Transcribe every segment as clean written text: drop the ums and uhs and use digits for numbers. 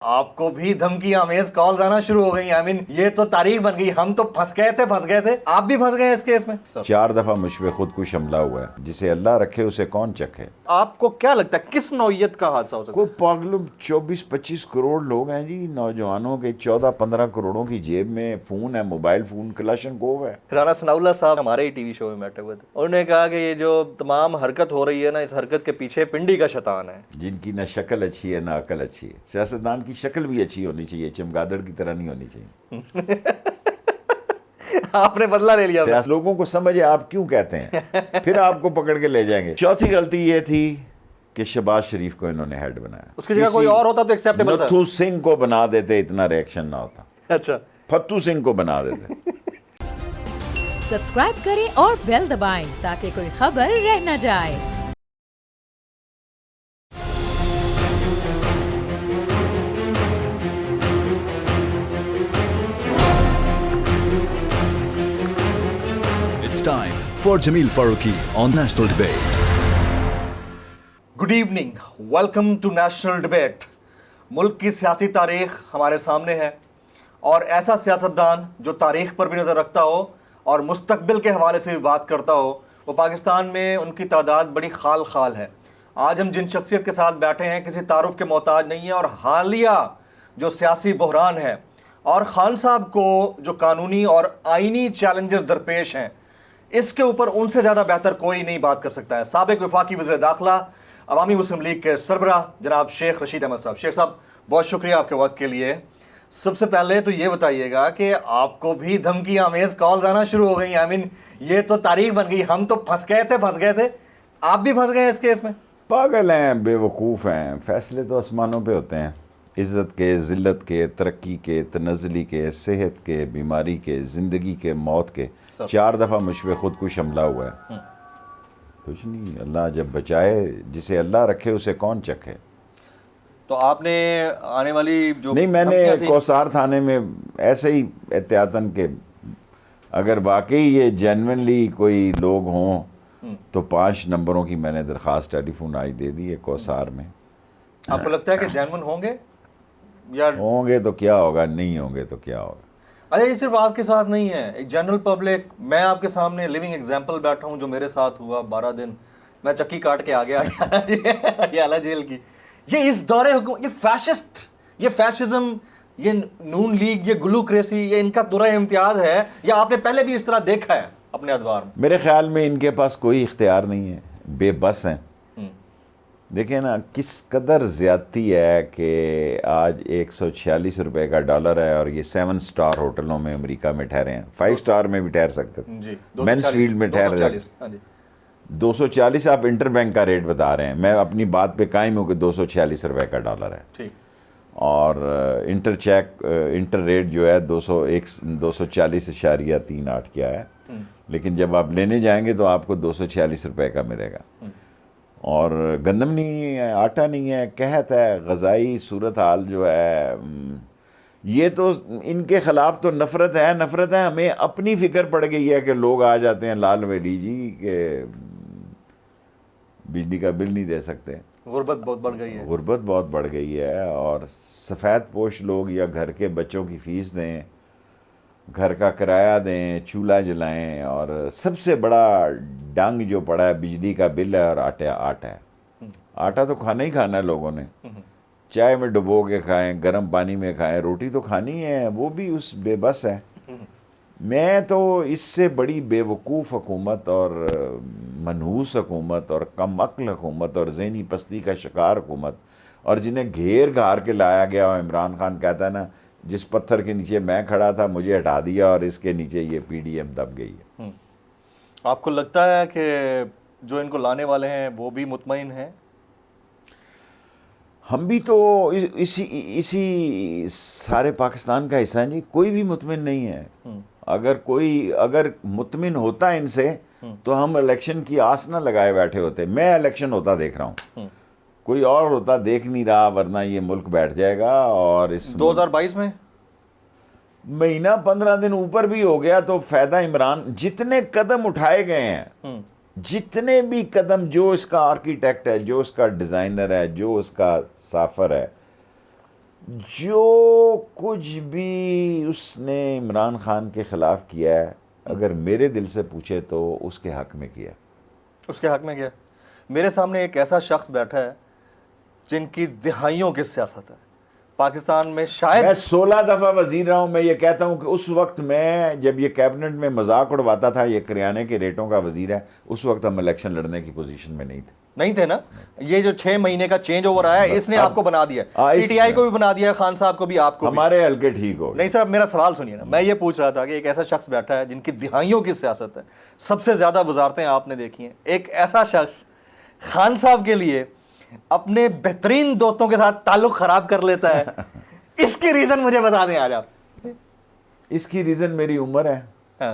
آپ کو بھی دھمکی آمیز کالز آنا شروع ہو گئی. یہ تو تاریخ بن گئی. ہم تو پھنس گئے تھے. آپ بھی پھنس گئے اس کیس میں. 4 دفعہ مجھ پہ خودکش حملہ ہوا ہے. جسے اللہ رکھے اسے کون چکھے. آپ کو کیا لگتا ہے کس نوعیت کا حادثہ ہو سکتا ہے؟ کوئی پاگل 24-25 کروڑ لوگ ہیں جی، نوجوانوں کے 14-15 کروڑوں کی جیب میں فون ہے، موبائل فون کلاشنکوف ہے. رانا ثناء اللہ صاحب ہمارے ہی ٹی وی شو میں بیٹھے ہوئے تھے. انہوں نے کہا کہ یہ جو تمام حرکت ہو رہی ہے نا، اس حرکت کے پیچھے پنڈی کا شیطان ہے. جن کی نہ شکل اچھی ہے نہ عقل اچھی ہے. سیاستدان کی شکل بھی اچھی ہونی چاہیے، چمگادڑ کی طرح نہیں ہونی چاہیے. آپ نے بدلہ لے لیا. لوگوں کو سمجھے آپ کیوں کہتے ہیں، پھر آپ کو پکڑ کے لے جائیں گے. چوتھی غلطی یہ تھی کہ شہباز شریف کو انہوں نے ہیڈ بنایا. اس کی جگہ کوئی اور ہوتا تو ایکسیپٹیبل تھا. نتھو سنگھ کو بنا دیتے، اتنا ریئیکشن نہ ہوتا. اچھا، فتو سنگھ کو بنا دیتے. سبسکرائب کریں اور بیل دبائیں تاکہ کوئی خبر رہ نہ جائے. It's time for Jameel Farooqi on National Debate. Good evening, welcome to National Debate. ملک کی سیاسی تاریخ ہمارے سامنے ہے، اور ایسا سیاستدان جو تاریخ پر بھی نظر رکھتا ہو اور مستقبل کے حوالے سے بھی بات کرتا ہو، وہ پاکستان میں ان کی تعداد بڑی خال خال ہے. آج ہم جن شخصیت کے ساتھ بیٹھے ہیں کسی تعارف کے محتاج نہیں ہے، اور حالیہ جو سیاسی بحران ہے اور خان صاحب کو جو قانونی اور آئینی چیلنجز درپیش ہیں، اس کے اوپر ان سے زیادہ بہتر کوئی نہیں بات کر سکتا ہے. سابق وفاقی وزیر داخلہ، عوامی مسلم لیگ کے سربراہ جناب شیخ رشید احمد صاحب. شیخ صاحب بہت شکریہ آپ کے وقت کے لیے. سب سے پہلے تو یہ بتائیے گا کہ آپ کو بھی دھمکی آمیز کالز آنا شروع ہو گئی. یہ تو تاریخ بن گئی. ہم تو پھنس گئے تھے. آپ بھی پھنس گئے اس کیس میں. پاگل ہیں، بے وقوف ہیں. فیصلے تو آسمانوں پہ ہوتے ہیں، عزت کے، ذلت کے، ترقی کے، تنزلی کے، صحت کے، بیماری کے، زندگی کے، موت کے. 4 دفعہ مجھ پہ خودکش حملہ ہوا ہے. کچھ نہیں، اللہ جب بچائے، جسے اللہ رکھے اسے کون چکھے. تو آپ نے آنے والی جو نہیں، میں نے کوثار تھانے میں ایسے ہی احتیاطاً کہ اگر واقعی یہ جینونلی کوئی لوگ ہوں تو 5 نمبروں کی میں نے درخواست ٹیلی فون آئی دے دی ہے کوثار میں. آپ کو لگتا ہے کہ جینون ہوں گے یا ہوں گے تو کیا ہوگا، نہیں ہوں گے تو کیا ہوگا. ارے یہ صرف آپ کے ساتھ نہیں ہے، ایک جنرل پبلک. میں آپ کے سامنے لیونگ ایگزامپل بیٹھا ہوں جو میرے ساتھ ہوا. 12 دن میں چکی کاٹ کے آ گیا اڈیالہ جیل کی. یہ اس دور حکومت، یہ فیشزم، یہ نون لیگ، یہ گلوکریسی، یہ ان کا دورہ امتیاز ہے، یا آپ نے پہلے بھی اس طرح دیکھا ہے اپنے ادوار میں؟ میرے خیال میں ان کے پاس کوئی اختیار نہیں ہے، بے بس ہیں. دیکھیں نا کس قدر زیادتی ہے کہ آج 146 روپے کا ڈالر ہے، اور یہ 7 سٹار ہوٹلوں میں امریکہ میں ٹھہرے ہیں. 5 سٹار میں بھی ٹھہر سکتے تھے، مینس فیلڈ میں ٹھہر رہے. 240 آپ انٹر بینک کا ریٹ بتا رہے ہیں. میں اپنی بات پہ قائم ہوں کہ 246 روپے کا ڈالر ہے، اور انٹر ریٹ جو ہے 240.38 کیا ہے. لیکن جب آپ لینے جائیں گے تو آپ کو 246 روپے کا ملے گا. اور گندم نہیں ہے، آٹا نہیں ہے، قحط ہے، غذائی صورتحال جو ہے. یہ تو ان کے خلاف تو نفرت ہے. ہمیں اپنی فکر پڑ گئی ہے کہ لوگ آ جاتے ہیں لال ویلی جی کہ بجلی کا بل نہیں دے سکتے. غربت بہت بڑھ گئی ہے. اور سفید پوش لوگ یا گھر کے بچوں کی فیس دیں، گھر کا کرایہ دیں، چولہا جلائیں، اور سب سے بڑا ڈنگ جو پڑا ہے بجلی کا بل ہے اور آٹا ہے. آٹا تو کھانا ہی کھانا ہے لوگوں نے، چائے میں ڈبو کے کھائیں، گرم پانی میں کھائیں، روٹی تو کھانی ہے. وہ بھی اس بے بس ہے. میں تو اس سے بڑی بے وقوف حکومت اور منحوس حکومت اور کم عقل حکومت اور ذہنی پستی کا شکار حکومت، اور جنہیں گھیر گھار کے لایا گیا. عمران خان کہتا ہے نا، جس پتھر کے نیچے میں کھڑا تھا مجھے ہٹا دیا، اور اس کے نیچے یہ پی ڈی ایم دب گئی ہے. آپ کو لگتا ہے کہ جو ان کو لانے والے ہیں وہ بھی مطمئن ہیں؟ ہم بھی تو اسی سارے پاکستان کا حصہ ہیں جی. کوئی بھی مطمئن نہیں ہے. اگر مطمئن ہوتا ان سے تو ہم الیکشن کی آس نہ لگائے بیٹھے ہوتے. میں الیکشن ہوتا دیکھ رہا ہوں، کوئی اور ہوتا دیکھ نہیں رہا، ورنہ یہ ملک بیٹھ جائے گا. اور اس 2022 میں مہینہ 15 دن اوپر بھی ہو گیا تو فائدہ عمران. جتنے قدم اٹھائے گئے ہیں، جتنے بھی قدم، جو اس کا آرکیٹیکٹ ہے، جو اس کا ڈیزائنر ہے، جو اس کا سافر ہے، جو کچھ بھی اس نے عمران خان کے خلاف کیا ہے اگر میرے دل سے پوچھے تو اس کے حق میں کیا. اس کے حق میں کیا؟ میرے سامنے ایک ایسا شخص بیٹھا ہے جن کی دہائیوں کی سیاست ہے پاکستان میں. شاید میں 16 دفعہ وزیر رہا ہوں. میں یہ کہتا ہوں کہ اس وقت میں جب یہ کیبنٹ میں مذاق اڑواتا تھا یہ کریانے کے ریٹوں کا وزیر ہے, اس وقت ہم الیکشن لڑنے کی پوزیشن میں نہیں تھے نا. یہ جو 6 مہینے کا چینج اوور آیا ہے اس نے آپ کو بنا دیا, پی ٹی آئی کو بھی بنا دیا, خان صاحب کو بھی, آپ کو بھی. ہمارے حلقے ٹھیک ہو. نہیں سر, میرا سوال سنیے نا. میں یہ پوچھ رہا تھا کہ ایک ایسا شخص بیٹھا ہے جن کی دہائیوں کی سیاست ہے, سب سے زیادہ وزارتیں آپ نے دیکھی ہیں, ایک ایسا شخص خان صاحب کے لیے اپنے بہترین دوستوں کے ساتھ تعلق خراب کر لیتا ہے. اس کی ریزن مجھے بتا دیں آج آپ. اس کی ریزن میری عمر ہے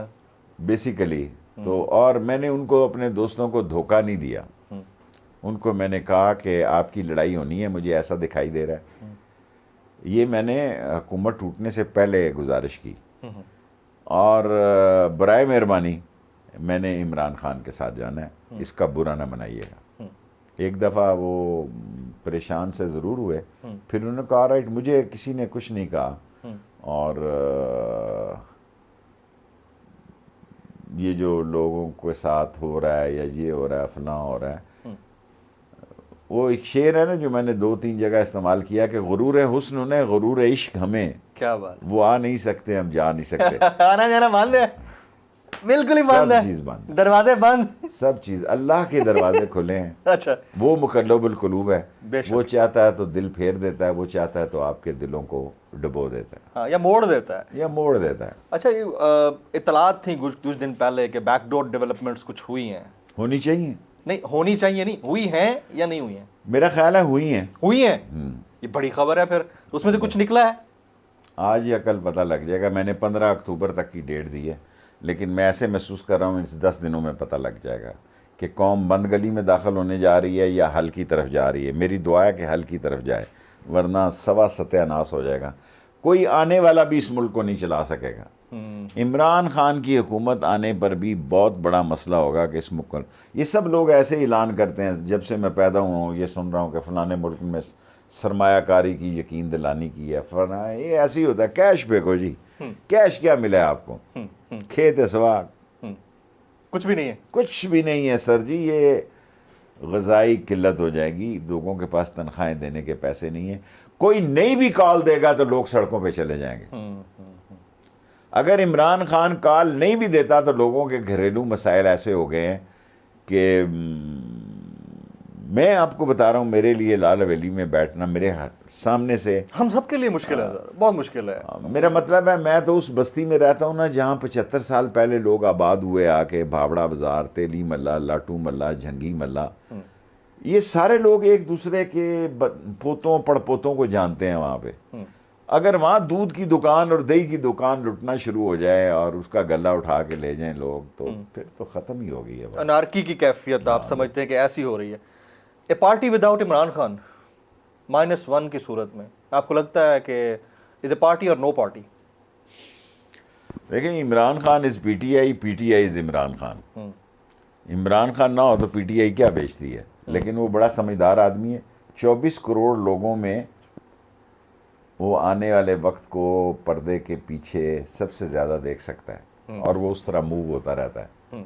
بیسیکلی تو, اور میں نے ان کو اپنے دوستوں کو دھوکہ نہیں دیا. ان کو میں نے کہا کہ آپ کی لڑائی ہونی ہے, مجھے ایسا دکھائی دے رہا ہے. یہ میں نے حکومت ٹوٹنے سے پہلے گزارش کی, اور برائے مہربانی میں نے عمران خان کے ساتھ جانا ہے, اس کا برا نہ منائیے گا. ایک دفعہ وہ پریشان سے ضرور ہوئے, پھر انہوں نے کہا رائٹ مجھے کسی نے کچھ نہیں کہا, اور یہ جو لوگوں کے ساتھ ہو رہا ہے یا یہ ہو رہا ہے فلاں ہو رہا ہے. وہ ایک شعر ہے نا جو میں نے 2-3 جگہ استعمال کیا کہ غرور حسن انہیں غرور عشق ہمیں, کیا بات, وہ آ نہیں سکتے ہم جا نہیں سکتے. آنا جانا بند ہے, بالکل ہی بند ہے, سب چیز بند, دروازے بند, سب چیز. اللہ کے دروازے کھلے ہیں. اچھا, وہ مقلب القلوب ہے, بے شک. وہ چاہتا ہے تو دل پھیر دیتا ہے, وہ چاہتا ہے تو آپ کے دلوں کو ڈبو دیتا ہے, ہاں, یا موڑ دیتا ہے, یا موڑ دیتا ہے. اچھا, اطلاعات تھیں کچھ دن پہلے کہ بیک ڈور ڈیولپمنٹس کچھ ہوئی ہیں. ہونی چاہیے, نہیں ہونی چاہیے, نہیں ہوئی ہیں یا نہیں ہوئی ہیں؟ میرا خیال ہے ہوئی ہیں. ہوئی ہیں, یہ بڑی خبر ہے. پھر اس میں سے کچھ نکلا ہے؟ آج یا کل پتہ لگ جائے گا. میں نے 15 اکتوبر تک کی ڈیٹ دی ہے, لیکن میں ایسے محسوس کر رہا ہوں اس 10 دنوں میں پتہ لگ جائے گا کہ قوم بند گلی میں داخل ہونے جا رہی ہے یا حل کی طرف جا رہی ہے. میری دعا ہے کہ حل کی طرف جائے, ورنہ سوا ستیہ ناس ہو جائے گا. کوئی آنے والا بھی اس ملک کو نہیں چلا سکے گا. عمران خان کی حکومت آنے پر بھی بہت بڑا مسئلہ ہوگا کہ اس ملک کو, یہ سب لوگ ایسے اعلان کرتے ہیں, جب سے میں پیدا ہوا ہوں یہ سن رہا ہوں کہ فلانے ملک میں سرمایہ کاری کی یقین دلانی کی ہے, فلانا, یہ ایسے ہی ہوتا ہے. کیش پھینکو جی, کیش کیا ملا ہے آپ کو, کھیت ہے سوا, کچھ بھی نہیں ہے, کچھ بھی نہیں ہے سر جی. یہ غذائی قلت ہو جائے گی, لوگوں کے پاس تنخواہیں دینے کے پیسے نہیں ہیں. کوئی نہیں بھی کال دے گا تو لوگ سڑکوں پہ چلے جائیں گے. اگر عمران خان کال نہیں بھی دیتا تو لوگوں کے گھریلو مسائل ایسے ہو گئے ہیں کہ میں آپ کو بتا رہا ہوں, میرے لیے لال حویلی میں بیٹھنا میرے سامنے سے, ہم سب کے لیے مشکل ہے, بہت مشکل ہے. میرا مطلب ہے میں تو اس بستی میں رہتا ہوں نا جہاں 75 سال پہلے لوگ آباد ہوئے آ کے, بھاوڑا بازار, تیلی ملہ, لاٹو ملہ, جھنگی ملہ, یہ سارے لوگ ایک دوسرے کے پوتوں پڑپوتوں کو جانتے ہیں وہاں پہ. اگر وہاں دودھ کی دکان اور دہی کی دکان لٹنا شروع ہو جائے اور اس کا گلہ اٹھا کے لے جائیں لوگ, تو پھر تو ختم ہی ہو گئی ہے. انارکی کی کیفیت آپ سمجھتے ہیں کہ ایسی ہو رہی ہے. A party without Imran Khan -1 کی صورت میں آپ کو لگتا ہے کہ از اے پارٹی اور نو پارٹی؟ دیکھیں, Imran Khan is P T I, P T I is Imran Khan. Imran Khan نہ ہو تو پی ٹی آئی کیا بیچتی ہے, لیکن وہ بڑا سمجھدار آدمی ہے. 24 کروڑ لوگوں میں وہ آنے والے وقت کو پردے کے پیچھے سب سے زیادہ دیکھ سکتا ہے, اور وہ اس طرح موو ہوتا رہتا ہے.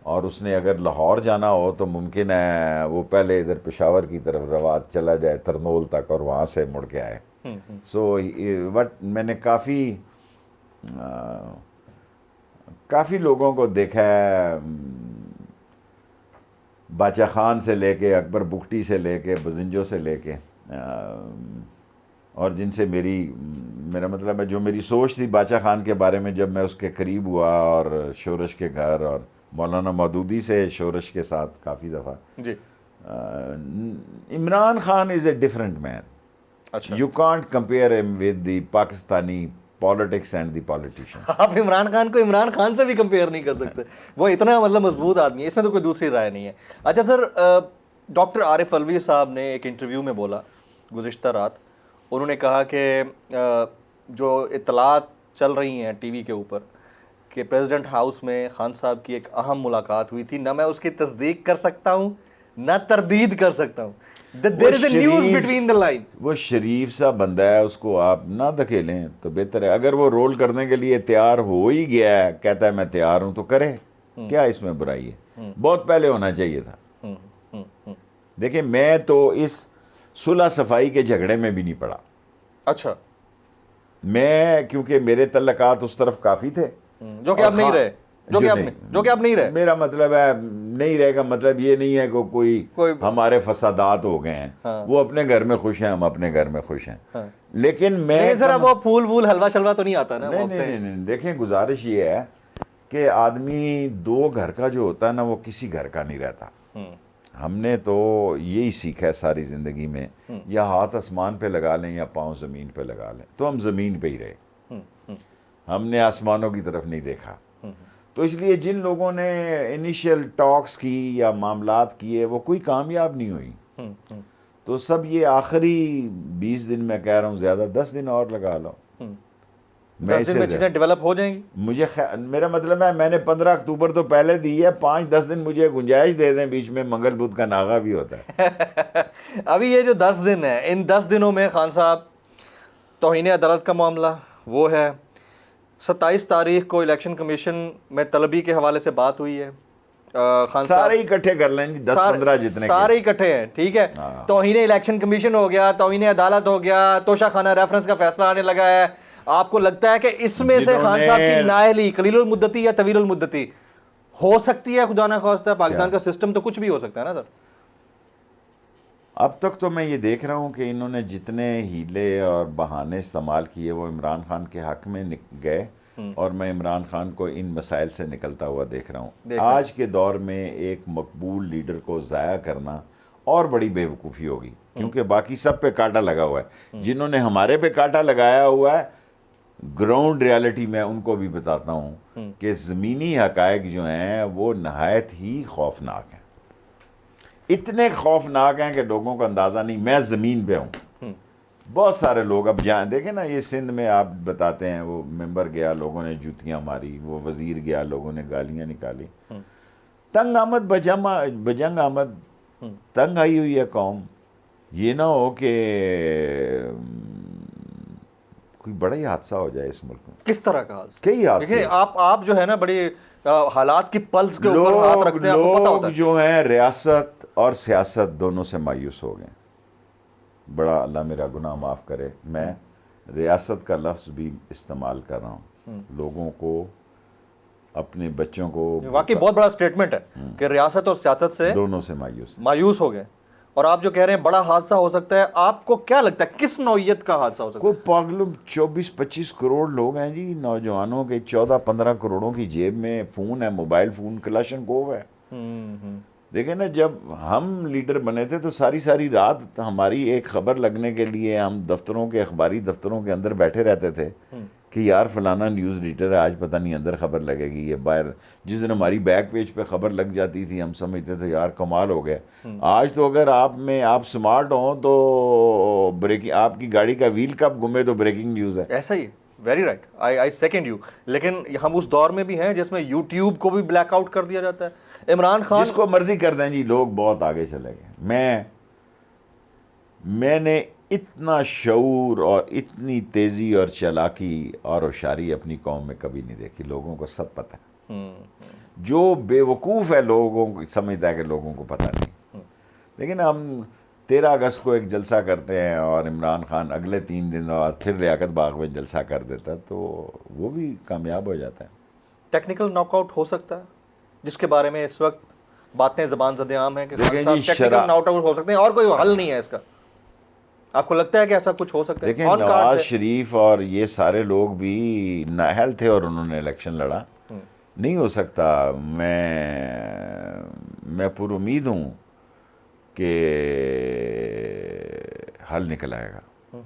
اور اس نے اگر لاہور جانا ہو تو ممکن ہے وہ پہلے ادھر پشاور کی طرف روات چلا جائے, ترنول تک, اور وہاں سے مڑ کے آئے. سو میں نے کافی لوگوں کو دیکھا ہے, باچا خان سے لے کے, اکبر بگٹی سے لے کے, بزنجو سے لے کے, اور جن سے میرا مطلب ہے جو میری سوچ تھی باچا خان کے بارے میں جب میں اس کے قریب ہوا, اور شورش کے گھر اور مولانا مودودی سے شورش کے ساتھ کافی دفعہ جی, عمران خان از اے ڈفرنٹ مین. اچھا, یو کانٹ کمپیئر ہم with the Pakistani politics and the politician. آپ عمران خان کو عمران خان سے بھی کمپیئر نہیں کر سکتے, وہ اتنا مطلب مضبوط آدمی ہے, اس میں تو کوئی دوسری رائے نہیں ہے. اچھا سر, ڈاکٹر عارف الوی صاحب نے ایک انٹرویو میں بولا گزشتہ رات, انہوں نے کہا کہ جو اطلاعات چل رہی ہیں ٹی وی کے اوپر کہ پریزیڈنٹ ہاؤس میں خان صاحب کی ایک اہم ملاقات ہوئی تھی, نہ میں اس کی تصدیق کر سکتا ہوں نہ تردید کر سکتا ہوں. There is a news between the line. وہ شریف سا بندہ ہے, اس کو آپ نہ دھکیلیں تو بہتر ہے. اگر وہ رول کرنے کے لیے تیار ہو ہی گیا ہے, کہتا ہے میں تیار ہوں, تو کرے, کیا اس میں برائی ہے؟ بہت پہلے ہونا چاہیے تھا. دیکھیں میں تو اس صلح صفائی کے جھگڑے میں بھی نہیں پڑا. اچھا, میں کیونکہ میرے تعلقات اس طرف کافی تھے, جو کہ اب نہیں رہے, جو کہ اب نہیں رہے. میرا مطلب ہے نہیں رہے گا, مطلب یہ نہیں ہے کہ کوئی ہمارے فسادات ہو گئے ہیں. وہ اپنے گھر میں خوش ہیں, ہم اپنے گھر میں خوش ہیں. لیکن میں ذرا وہ پھول وول حلوہ شلوہ تو نہیں آتا نا. نہیں, دیکھیں گزارش یہ ہے کہ آدمی دو گھر کا جو ہوتا ہے نا, وہ کسی گھر کا نہیں رہتا. ہم نے تو یہی سیکھا ہے ساری زندگی میں, یا ہاتھ آسمان پہ لگا لیں یا پاؤں زمین پہ لگا لیں, تو ہم زمین پہ ہی رہے. ہم نے آسمانوں کی طرف نہیں دیکھا. تو اس لیے جن لوگوں نے انیشیل ٹاکس کی یا معاملات کیے, وہ کوئی کامیاب نہیں ہوئی. تو سب یہ آخری 20 دن میں کہہ رہا ہوں, زیادہ 10 دن اور لگا لو, 10 دن میں چیزیں ڈیولپ ہو جائیں گی. مجھے میرا مطلب ہے میں نے 15 اکتوبر تو پہلے دی ہے, 5-10 دن مجھے گنجائش دے دیں, بیچ میں منگل بدھ کا ناغا بھی ہوتا ہے. ابھی یہ جو 10 دن ہے, ان 10 دنوں میں خان صاحب توہین عدالت کا معاملہ وہ ہے, 27 تاریخ کو الیکشن کمیشن میں طلبی کے حوالے سے بات ہوئی ہے. خان صاحب سارے اکٹھے کر لیں جی, 10-15 جتنے سارے اکٹھے ہیں, ٹھیک ہے. توہین الیکشن کمیشن ہو گیا, توہین عدالت ہو گیا, توشہ خانہ ریفرنس کا فیصلہ آنے لگا ہے. آپ کو لگتا ہے کہ اس میں سے خان صاحب کی نااہلی قلیل المدتی یا طویل المدتی ہو سکتی ہے؟ خدا نہ خواستہ پاکستان کا سسٹم تو کچھ بھی ہو سکتا ہے نا سر. اب تک تو میں یہ دیکھ رہا ہوں کہ انہوں نے جتنے ہیلے اور بہانے استعمال کیے وہ عمران خان کے حق میں گئے, اور میں عمران خان کو ان مسائل سے نکلتا ہوا دیکھ رہا ہوں. آج کے دور میں ایک مقبول لیڈر کو ضائع کرنا اور بڑی بے وقوفی ہوگی, کیونکہ باقی سب پہ کانٹا لگا ہوا ہے. جنہوں نے ہمارے پہ کانٹا لگایا ہوا ہے, گراؤنڈ ریالٹی میں ان کو بھی بتاتا ہوں کہ زمینی حقائق جو ہیں وہ نہایت ہی خوفناک ہیں. اتنے خوفناک ہیں کہ لوگوں کو اندازہ نہیں. میں زمین پہ ہوں, بہت سارے لوگ اب جہاں دیکھیں نا, یہ سندھ میں آپ بتاتے ہیں, وہ ممبر گیا لوگوں نے جوتیاں ماری, وہ وزیر گیا لوگوں نے گالیاں نکالی. تنگ آمد بجنگ آمد, تنگ آئی ہوئی ہے قوم. یہ نہ ہو کہ کوئی بڑا ہی حادثہ ہو جائے اس ملک میں. کس طرح کا حادثہ؟ کئی حادثے. آپ جو ہے نا بڑی حالات کی پلس کے اوپر ہاتھ رکھتے ہیں, آپ کو پتہ ہوتا ہے. لوگ جو ہیں ریاست اور سیاست دونوں سے مایوس ہو گئے. بڑا اللہ میرا گناہ معاف کرے, میں ریاست کا لفظ بھی استعمال کر رہا ہوں. لوگوں کو, اپنے بچوں کو, واقعی بہت بڑا سٹیٹمنٹ ہے کہ ریاست اور سیاست سے دونوں سے مایوس ہو گئے. اور آپ جو کہہ رہے ہیں بڑا حادثہ ہو سکتا ہے, آپ کو کیا لگتا ہے کس نوعیت کا حادثہ ہو سکتا ہے؟ کوئی پاگل 24-25 کروڑ لوگ ہیں جی, نوجوانوں کے 14-15 کروڑوں کی جیب میں فون ہے, موبائل فون کلاشن کوف ہے. دیکھیں نا, جب ہم لیڈر بنے تھے تو ساری رات ہماری ایک خبر لگنے کے لیے ہم دفتروں کے, اخباری دفتروں کے اندر بیٹھے رہتے تھے کہ یار فلانا نیوز ایڈیٹر ہے, آج پتہ نہیں اندر خبر لگے گی, یہ باہر. جس دن ہماری بیک پیج پہ خبر لگ جاتی تھی ہم سمجھتے تھے یار کمال ہو گیا. آج تو اگر آپ سمارٹ ہوں تو آپ کی گاڑی کا ویل کب گمے تو بریکنگ نیوز ہے. ایسا ہی, very right, I second you. لیکن ہم اس دور میں بھی ہیں جس میں یوٹیوب کو بھی بلیک آؤٹ کر دیا جاتا ہے. عمران خان جس کو مرضی کر دیں جی, لوگ بہت آگے چلے گئے. میں نے اتنا شعور اور اتنی تیزی اور چالاکی اور ہوشیاری اپنی قوم میں کبھی نہیں دیکھی. لوگوں کو سب پتہ ہے. جو بے وقوف ہے لوگوں کو سمجھتا ہے کہ لوگوں کو پتہ نہیں. لیکن ہم 13 اگست کو ایک جلسہ کرتے ہیں اور عمران خان اگلے 3 دن اور پھر لیاقت باغ میں جلسہ کر دیتا, تو وہ بھی کامیاب ہو جاتا ہے. ٹیکنیکل ناک آؤٹ ہو سکتا ہے, جس کے بارے میں اس وقت باتیں زبان زد عام ہیں کہ خان صاحب ٹیکنیکل ناک آؤٹ ہو سکتے ہیں اور کوئی حل نہیں ہے اس کا. آپ کو لگتا ہے کہ ایسا کچھ ہو سکتا ہے؟ دیکھیں نواز شریف اور یہ سارے لوگ بھی نااہل تھے اور انہوں نے الیکشن لڑا. نہیں ہو سکتا. میں پر امید ہوں کہ حل نکل آئے گا.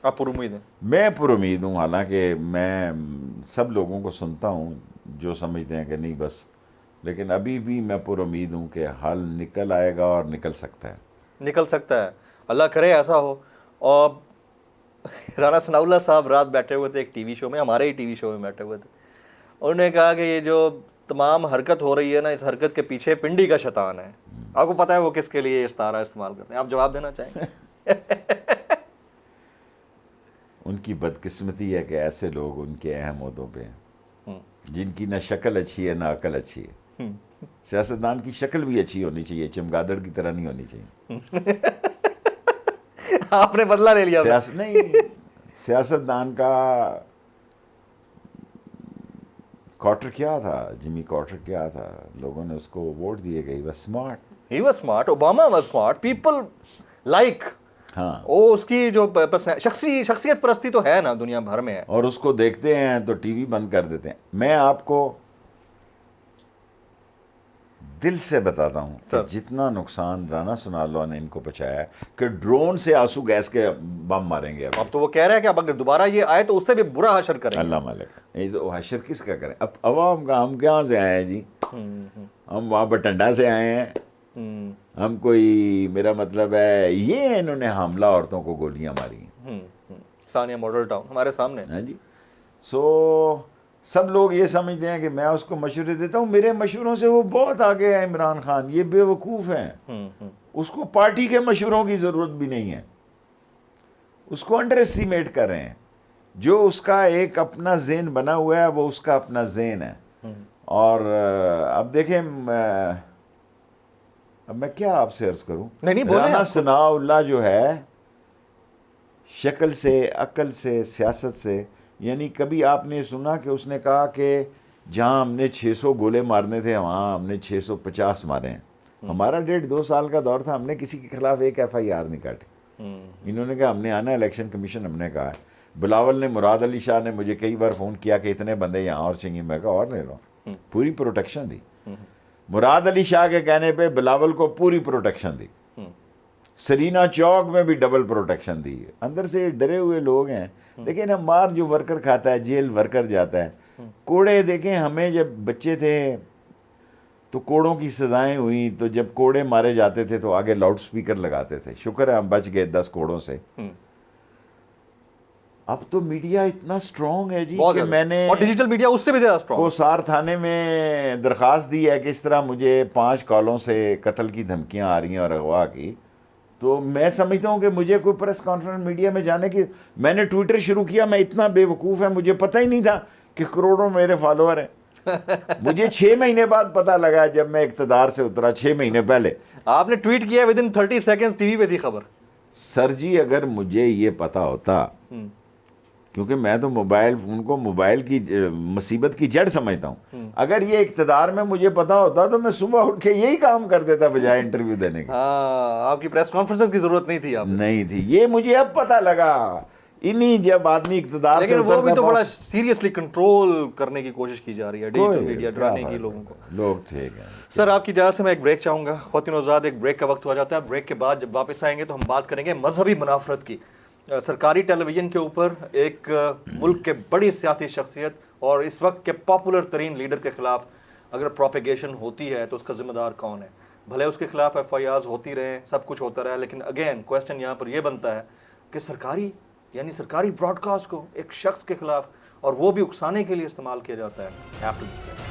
آپ پر امید ہیں؟ میں پر امید ہوں, حالانکہ میں سب لوگوں کو سنتا ہوں جو سمجھتے ہیں کہ نہیں بس, لیکن ابھی بھی میں پر امید ہوں کہ حل نکل آئے گا اور نکل سکتا ہے. نکل سکتا ہے, اللہ کرے ایسا ہو. اور رانا ثناء اللہ صاحب رات بیٹھے ہوئے تھے ایک ٹی وی شو میں, ہمارے ہی ٹی وی شو میں بیٹھے ہوئے تھے. انہوں نے کہا کہ یہ جو تمام حرکت ہو رہی ہے نا, اس حرکت کے پیچھے پنڈی کا شیطان ہے. آپ کو پتا ہے وہ کس کے لیے استعارہ استعمال کرتے ہیں؟ آپ جواب دینا چاہیں گے؟ ان کی بدقسمتی ہے کہ ایسے لوگ ان کے اہم عہدوں پہ ہیں جن کی نہ شکل اچھی ہے نہ عقل اچھی ہے. سیاستدان کی شکل بھی اچھی ہونی چاہیے, چمگادڑ کی طرح نہیں ہونی چاہیے. آپ نے بدلہ لے لیا. نہیں, سیاستدان کا کارٹر کیا تھا, جمی کارٹر کیا تھا, لوگوں نے اس کو ووٹ دیے گئے. بس smart, he was smart, Obama was smart, people like. ہاں, وہ اس کی جو شخصیت پرستی تو ہے نا دنیا بھر میں ہے. اور اس کو دیکھتے ہیں تو ٹی وی بند کر دیتے ہیں. میں آپ کو دل سے بتاتا ہوں کہ جتنا نقصان رانا سنالو نے ان کو پہنچایا ہے کہ ڈرون سے آنسو گیس کے بم ماریں گے. اب تو وہ کہہ رہے ہیں کہ اب اگر دوبارہ یہ آئے تو اس سے بھی برا حشر کریں گے. اللہ مالک, یہ تو حشر کس کا کریں؟ اب عوام کا, ہم کہاں سے آئے ہیں جی؟ ہم وہاں بٹنڈا سے آئے ہیں. ہم کوئی, میرا مطلب ہے یہ انہوں نے حاملہ عورتوں کو گولیاں ماری ہیں. ثانیہ ماڈل ٹاؤن ہمارے سامنے. ہاں جی. سو سب لوگ یہ سمجھتے ہیں کہ میں اس کو مشورے دیتا ہوں, میرے مشوروں سے وہ بہت آگے ہے عمران خان, یہ بے وقوف ہیں. اس کو پارٹی کے مشوروں کی ضرورت بھی نہیں ہے, اس کو انڈر اسٹیمیٹ کر رہے ہیں. جو اس کا ایک اپنا ذہن بنا ہوا ہے وہ اس کا اپنا ذہن ہے. اور اب دیکھیں, اب میں کیا آپ سے عرض کروں, رانا ثناء اللہ جو ہے شکل سے, عقل سے, سیاست سے, یعنی کبھی آپ نے سنا کہ اس نے کہا کہ جہاں ہم نے 600 گولے مارنے تھے وہاں ہم نے 650 مارے ہیں. ہمارا 1.5-2 سال کا دور تھا, ہم نے کسی کے خلاف ایک FIR نہیں کاٹی. انہوں نے کہا ہم نے آنا, الیکشن کمیشن ہم نے کہا ہے. بلاول نے, مراد علی شاہ نے مجھے کئی بار فون کیا کہ اتنے بندے یہاں اور چاہیے. میں کہا اور لے لو, پوری پروٹیکشن دی. مراد علی شاہ کے کہنے پہ بلاول کو پوری پروٹیکشن دی. سرینا چوک میں بھی ڈبل پروٹیکشن دی. اندر سے ڈرے ہوئے لوگ ہیں. لیکن اب مار جو ورکر کھاتا ہے, جیل ورکر جاتا ہے. کوڑے دیکھیں, ہمیں جب بچے تھے تو کوڑوں کی سزائیں ہوئیں, تو جب کوڑے مارے جاتے تھے تو آگے لاؤڈ سپیکر لگاتے تھے. شکر ہے ہم بچ گئے 10 کوڑوں سے. اب تو میڈیا اتنا اسٹرانگ ہے جی کہ میں نے, اور ڈیجیٹل میڈیا اس سے بھی زیادہ اسٹرانگ. کوسار تھانے میں درخواست دی ہے کہ اس طرح مجھے 5 کالوں سے قتل کی دھمکیاں آ رہی ہیں اور اغوا کی. تو میں سمجھتا ہوں کہ مجھے کوئی پریس کانفرنس میڈیا میں جانے کی, میں نے ٹویٹر شروع کیا, میں اتنا بے وقوف ہے, مجھے پتہ ہی نہیں تھا کہ کروڑوں میرے فالوور ہیں. مجھے 6 مہینے بعد پتہ لگا جب میں اقتدار سے اترا, 6 مہینے پہلے. آپ نے ٹویٹ کیا with in 30 second T V پہ تھی خبر. سر جی اگر مجھے یہ پتہ ہوتا, کیونکہ میں تو موبائل فون کو موبائل کی مصیبت کی جڑ سمجھتا ہوں, اگر یہ اقتدار میں مجھے پتا ہوتا تو میں صبح اٹھ کے یہی کام کر دیتا بجائے انٹرویو دینے کے. آپ کی پریس کانفرنس کی ضرورت نہیں تھی. آپ نہیں تھی, یہ مجھے اب پتا لگا. انہی جب آدمی اقتدار سے لیکن وہ بھی تو بڑا سیریسلی کنٹرول کرنے کی کوشش کی جا رہی ہے, ڈیجیٹل میڈیا ڈرانے کی لوگوں کو. لوگ ٹھیک ہیں. سر آپ کی اجازت سے میں ایک بریک چاہوں گا. خواتین و حضرات, ایک بریک کا وقت ہو جاتا ہے. بریک کے بعد جب واپس آئیں گے تو ہم بات کریں گے مذہبی منافرت کی. سرکاری ٹیلی ویژن کے اوپر ایک ملک کے بڑی سیاسی شخصیت اور اس وقت کے پاپولر ترین لیڈر کے خلاف اگر پروپیگیشن ہوتی ہے تو اس کا ذمہ دار کون ہے؟ بھلے اس کے خلاف FIRs ہوتی رہیں, سب کچھ ہوتا رہا, لیکن اگین کویسچن یہاں پر یہ بنتا ہے کہ سرکاری براڈ کاسٹ کو ایک شخص کے خلاف, اور وہ بھی اکسانے کے لیے استعمال کیا جاتا ہے. After this break.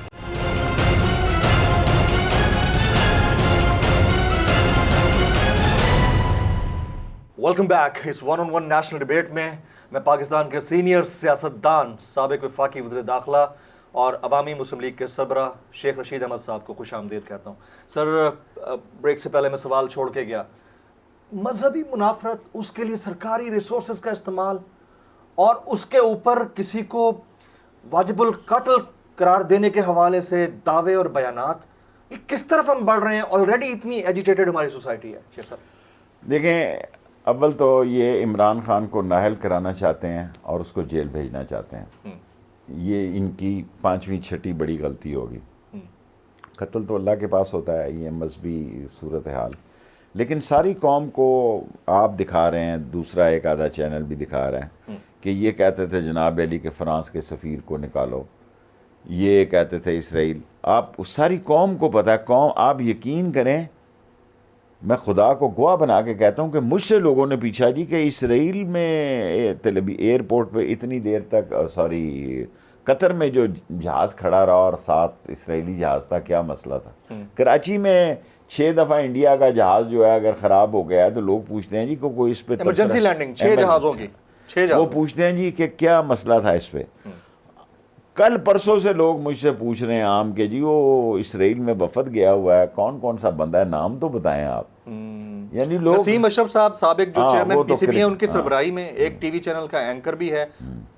Welcome back. اس 1-on-1 نیشنل ڈیبیٹ میں میں پاکستان کے سینئر سیاستدان, سابق وفاقی وزیر داخلہ اور عوامی مسلم لیگ کے سربراہ شیخ رشید احمد صاحب کو خوش آمدید کہتا ہوں. سر, بریک سے پہلے میں سوال چھوڑ کے گیا, مذہبی منافرت, اس کے لیے سرکاری ریسورسز کا استعمال اور اس کے اوپر کسی کو واجب القتل قرار دینے کے حوالے سے دعوے اور بیانات, یہ کس طرف ہم بڑھ رہے ہیں؟ آلریڈی اتنی ایجیٹیٹڈ ہماری سوسائٹی ہے. شیخ صاحب دیکھیں, اول تو یہ عمران خان کو نااہل کرانا چاہتے ہیں اور اس کو جیل بھیجنا چاہتے ہیں. یہ ان کی 5ویں 6ٹھی بڑی غلطی ہوگی. قتل تو اللہ کے پاس ہوتا ہے, یہ مذہبی صورتحال, لیکن ساری قوم کو آپ دکھا رہے ہیں, دوسرا ایک آدھا چینل بھی دکھا رہے ہیں کہ یہ کہتے تھے جناب علی کے فرانس کے سفیر کو نکالو, یہ کہتے تھے اسرائیل. آپ اس ساری قوم کو پتہ ہے, قوم, آپ یقین کریں, میں خدا کو گواہ بنا کے کہتا ہوں کہ مجھ سے لوگوں نے پوچھا جی کہ اسرائیل میں ایئرپورٹ پہ اتنی دیر تک, قطر میں جو جہاز کھڑا رہا اور 7 اسرائیلی جہاز تھا, کیا مسئلہ تھا؟ کراچی میں 6 دفعہ انڈیا کا جہاز جو ہے اگر خراب ہو گیا ہے تو لوگ پوچھتے ہیں جی کوئی اس پہ ایمرجنسی لینڈنگ 6 جہازوں کی 6 جہاز وہ پوچھتے ہیں جی کہ کیا مسئلہ تھا اس پہ. کل پرسوں سے لوگ مجھ سے پوچھ رہے ہیں عام کہ جی وہ اسرائیل میں وفد گیا ہوا ہے, کون کون سا بندہ ہے, نام تو بتائیں آپ. یعنی لوگ نسیم اشرف صاحب سابق جو چیئرمین پی سی بی ہیں, ان کی ہاں. سربراہی میں ایک ٹی وی چینل کا اینکر بھی ہے,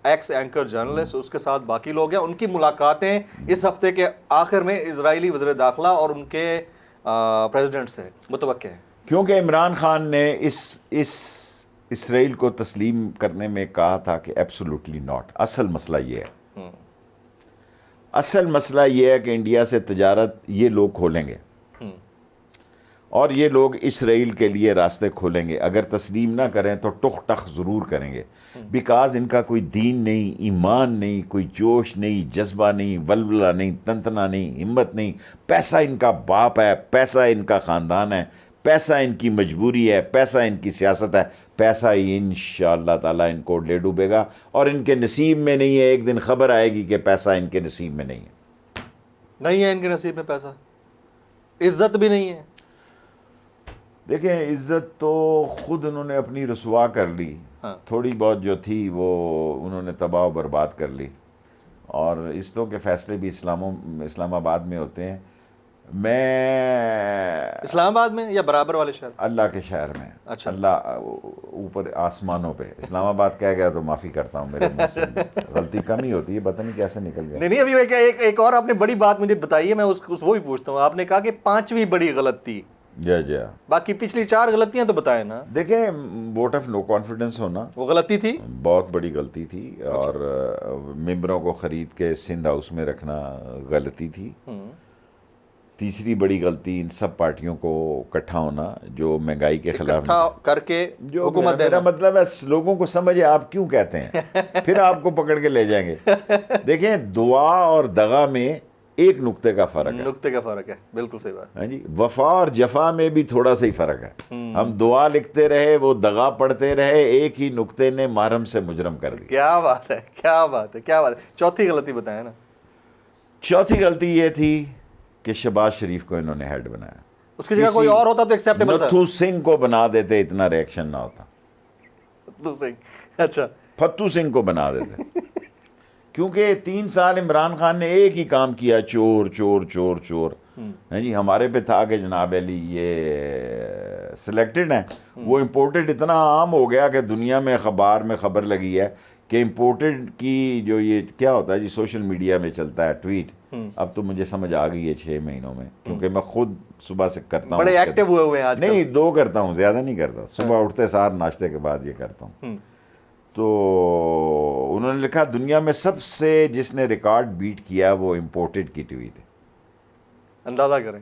ایکس اینکر جرنلسٹ, اس کے ساتھ باقی لوگ ہیں. ان کی ملاقاتیں اس ہفتے کے آخر میں اسرائیلی وزیر داخلہ اور ان کے پریزیڈنٹ سے متوقع ہے, کیونکہ عمران خان نے اس اسرائیل کو تسلیم کرنے میں کہا تھا کہ ایبسولوٹلی ناٹ. اصل مسئلہ یہ ہے, اصل مسئلہ یہ ہے کہ انڈیا سے تجارت یہ لوگ کھولیں گے اور یہ لوگ اسرائیل کے لیے راستے کھولیں گے. اگر تسلیم نہ کریں تو ٹخ ٹخ ضرور کریں گے, بیکاز ان کا کوئی دین نہیں, ایمان نہیں, کوئی جوش نہیں, جذبہ نہیں, ولولہ نہیں, تنتنا نہیں, ہمت نہیں. پیسہ ان کا باپ ہے, پیسہ ان کا خاندان ہے, پیسہ ان کی مجبوری ہے, پیسہ ان کی سیاست ہے. پیسہ ہی انشاءاللہ تعالیٰ ان کو لے ڈوبے گا, اور ان کے نصیب میں نہیں ہے. ایک دن خبر آئے گی کہ پیسہ ان کے نصیب میں نہیں ہے. نہیں ہے ان کے نصیب میں پیسہ, عزت بھی نہیں ہے. دیکھیں عزت تو خود انہوں نے اپنی رسوا کر لی, تھوڑی بہت جو تھی وہ انہوں نے تباہ و برباد کر لی. اور عزتوں کے فیصلے بھی اسلام آباد میں ہوتے ہیں. میں اسلام آباد میں یا برابر والے شہر؟ اللہ کے شہر میں. اچھا. اللہ اوپر آسمانوں پہ. اسلام آباد کہہ گیا تو معافی کرتا ہوں, میرے منہ سے غلطی کم ہی ہوتی ہے, پتہ نہیں کیسے نکل گیا. نہیں ابھی ایک اور آپ نے بڑی بات مجھے بتائی ہے, میں وہ بھی پوچھتا ہوں. آپ نے کہا کہ 5ویں بڑی غلطی, جی باقی پچھلی 4 غلطیاں تو بتائیں نا. دیکھیں ووٹ آف نو کانفیڈنس ہونا وہ غلطی تھی, بہت بڑی غلطی تھی. اور ممبروں کو خرید کے سندھ ہاؤس میں رکھنا غلطی تھی. تیسری بڑی غلطی ان سب پارٹیوں کو اکٹھا ہونا جو مہنگائی کے خلاف کر کے جو حکومت میرا مطلب ہے لوگوں کو سمجھے آپ کیوں کہتے ہیں, پھر آپ کو پکڑ کے لے جائیں گے. دیکھیں دعا اور دغا میں ایک نقطے کا فرق ہے. نقطے کا فرق ہے, بالکل صحیح بات. ہاں جی, وفا اور جفا میں بھی تھوڑا سا ہی فرق ہے. ہم دعا لکھتے رہے, وہ دغا پڑھتے رہے, ایک ہی نقطے نے محرم سے مجرم کر دیا. کیا بات ہے, کیا بات ہے, کیا بات ہے. چوتھی غلطی بتائیں نا. چوتھی غلطی یہ تھی کہ شہباز شریف کو انہوں نے ہیڈ بنایا. اس کی جگہ کوئی اور ہوتا تو ایکسیپٹیبل تھا. فتو سنگھ کو بنا دیتے, اتنا ریئیکشن نہ ہوتا. فتو سنگھ, اچھا فتو سنگھ کو بنا دیتے, کیونکہ 3 سال عمران خان نے ایک ہی کام کیا, چور چور چور چور. جی ہمارے پہ تھا کہ جناب علی یہ سلیکٹڈ ہیں, وہ امپورٹڈ اتنا عام ہو گیا کہ دنیا میں اخبار میں خبر لگی ہے کہ امپورٹڈ کی جو یہ کیا ہوتا ہے جی سوشل میڈیا میں چلتا ہے ٹویٹ, اب تو مجھے سمجھ آ گئی ہے 6 مہینوں میں, کیونکہ میں خود صبح سے کرتا ہوں. بڑے ایکٹیو ہوئے ہیں آج. نہیں 2 کرتا ہوں, زیادہ نہیں کرتا. صبح اٹھتے ساتھ ناشتے کے بعد یہ کرتا ہوں. تو انہوں نے لکھا دنیا میں سب سے جس نے ریکارڈ بیٹ کیا وہ امپورٹڈ کی ٹویٹ ہے. اندازہ کریں,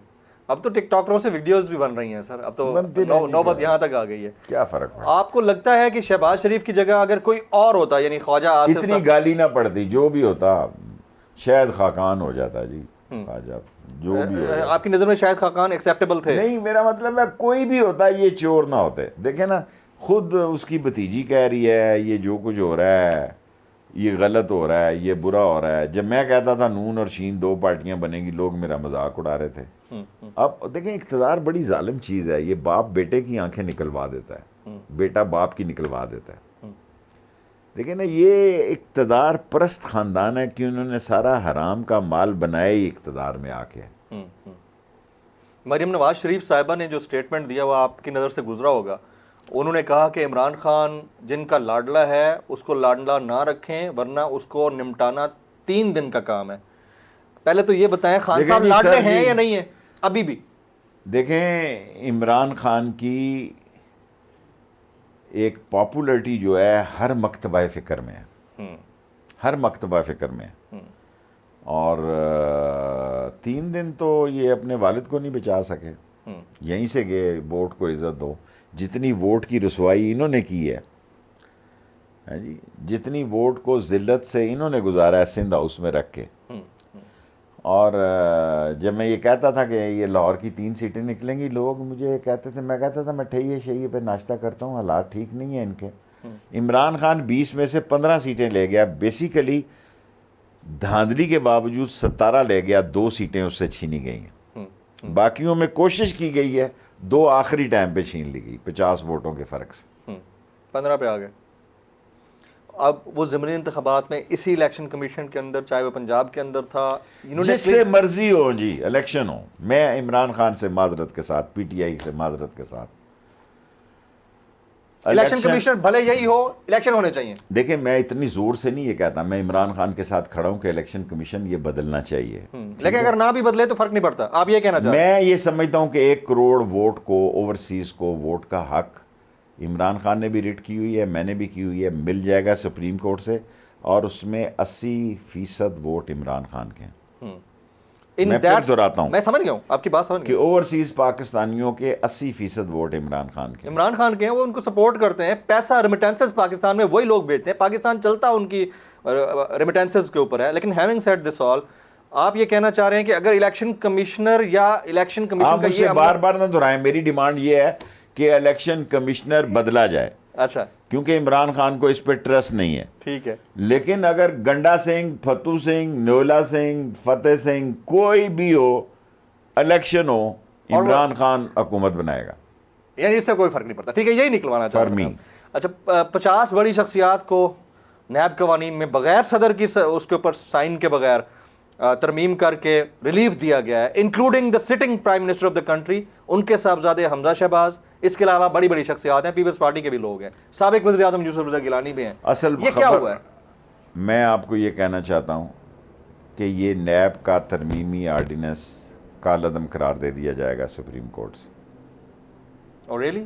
اب تو ٹک ٹاکروں سے ویڈیوز بھی بن رہی ہیں سر, اب تو نوبت یہاں تک آ گئی ہے. کیا فرق پڑا؟ آپ کو لگتا ہے کہ شہباز شریف کی جگہ اگر کوئی اور ہوتا, یعنی خواجہ آصف صاحب, اتنی گالی نہ پڑتی, جو بھی ہوتا شاید خاقان ہو جاتا جی, خواجہ جو بھی ہوتا. آپ کی نظر میں شاید خاقان ایکسیپٹیبل تھے؟ نہیں, میرا مطلب ہے کوئی بھی ہوتا یہ چور نہ ہوتے. دیکھیں نا, خود اس کی بھتیجی کہہ رہی ہے یہ جو کچھ ہو رہا ہے یہ غلط ہو رہا ہے, یہ برا ہو رہا ہے. جب میں کہتا تھا نون اور شین 2 پارٹیاں بنیں گی, لوگ میرا مذاق اڑا رہے تھے. اب دیکھیں اقتدار بڑی ظالم چیز ہے, یہ باپ بیٹے کی آنکھیں نکلوا دیتا ہے, بیٹا باپ کی نکلوا دیتا ہے. دیکھیں نا, یہ اقتدار پرست خاندان ہے کہ انہوں نے سارا حرام کا مال بنایا ہی اقتدار میں آ کے. مریم نواز شریف صاحبہ نے جو سٹیٹمنٹ دیا وہ آپ کی نظر سے گزرا ہوگا. انہوں نے کہا کہ عمران خان جن کا لاڈلا ہے اس کو لاڈلا نہ رکھیں ورنہ اس کو نمٹانا 3 دن کا کام ہے. پہلے تو یہ بتائیں خان صاحب لاڈلے ہیں یا نہیں ہیں ابھی بھی؟ دیکھیں عمران خان کی ایک پاپولرٹی جو ہے ہر مکتبہ فکر میں ہے, ہر مکتبہ فکر میں ہے. اور 3 دن تو یہ اپنے والد کو نہیں بچا سکے. یہیں سے گئے, ووٹ کو عزت دو. جتنی ووٹ کی رسوائی انہوں نے کی ہے جی, جتنی ووٹ کو ذلت سے انہوں نے گزارا ہے سندھ ہاؤس میں رکھ کے. اور جب میں یہ کہتا تھا کہ یہ لاہور کی 3 سیٹیں نکلیں گی, لوگ مجھے کہتے تھے, میں کہتا تھا میں ٹھیے شہیے پہ ناشتہ کرتا ہوں, حالات ٹھیک نہیں ہیں ان کے. عمران خان 20 میں سے 15 سیٹیں لے گیا, بیسیکلی دھاندلی کے باوجود 17 لے گیا, 2 سیٹیں اس سے چھینی گئی ہیں. باقیوں میں کوشش کی گئی ہے, 2 آخری ٹائم پہ چھین لی گئی 50 ووٹوں کے فرق سے. 15 پہ آ گئے. اب وہ ضمنی انتخابات میں اسی الیکشن کمیشن کے اندر, چاہے وہ پنجاب کے اندر تھا, جس سے مرضی ہو جی الیکشن ہو, میں عمران خان سے معذرت کے ساتھ, پی ٹی آئی سے معذرت کے ساتھ, الیکشن کمیشنر بھلے یہی ہو, الیکشن ہونے چاہیے. دیکھیں میں اتنی زور سے نہیں یہ کہتا, میں عمران خان کے ساتھ کھڑا ہوں کہ الیکشن کمیشن یہ بدلنا چاہیے, لیکن اگر نہ بھی بدلے تو فرق نہیں پڑتا, آپ یہ کہنا چاہتے ہیں؟ میں یہ سمجھتا ہوں کہ 1 کروڑ ووٹ کو, اوورسیز کو ووٹ کا حق عمران خان نے بھی ریٹ کی ہوئی ہے, میں نے بھی کی ہوئی ہے, مل جائے گا سپریم کورٹ سے, اور اس میں 80% ووٹ عمران خان کے ہیں. میں پھر دہراتا ہوں, میں سمجھ گیا ہوں آپ کی بات, سمجھ کہ گیا اوورسیز پاکستانیوں کے 80% ووٹ عمران خان کے. عمران خان کے ہیں, وہ ان کو سپورٹ کرتے ہیں, پیسہ ریمیٹنسز پاکستان میں وہی لوگ بھیجتے ہیں, پاکستان چلتا ان کی ریمیٹنسز کے اوپر ہے. لیکن ہیونگ سیڈ دس آل, آپ یہ کہنا چاہ رہے ہیں کہ اگر الیکشن کمشنر یا الیکشن کمیشن کا یہ بار بار نہ دہرائیں, میری ڈیمانڈ یہ ہے کہ الیکشن کمشنر بدلا جائے. اچھا, کیونکہ عمران خان کو اس پہ ٹرسٹ نہیں ہے. ٹھیک ہے, لیکن اگر گنڈا سنگھ, فتو سنگھ, نولا سنگھ, فتح سنگھ, کوئی بھی ہو, الیکشن ہو, عمران خان حکومت بنائے گا, یعنی اس سے کوئی فرق نہیں پڑتا. ٹھیک ہے, یہی نکلوانا چاہتا فرمی. ہوں. اچھا, 50 بڑی شخصیات کو نیب قوانین میں بغیر صدر کی اس کے اوپر سائن کے بغیر ترمیم کر کے ریلیف دیا گیا ہے, including the sitting prime minister of the country, ان کے صاحبزادے حمزہ شہباز, اس کے علاوہ بڑی بڑی شخصیات ہیں, پیپلز پارٹی کے بھی لوگ ہیں, سابق وزیر اعظم یوسف رضا گیلانی بھی ہیں. اصل یہ کیا ہوا ہے؟ میں آپ کو یہ کہنا چاہتا ہوں کہ یہ نیب کا ترمیمی آرڈیننس کالعدم قرار دے دیا جائے گا سپریم کورٹ سے. اور ریلی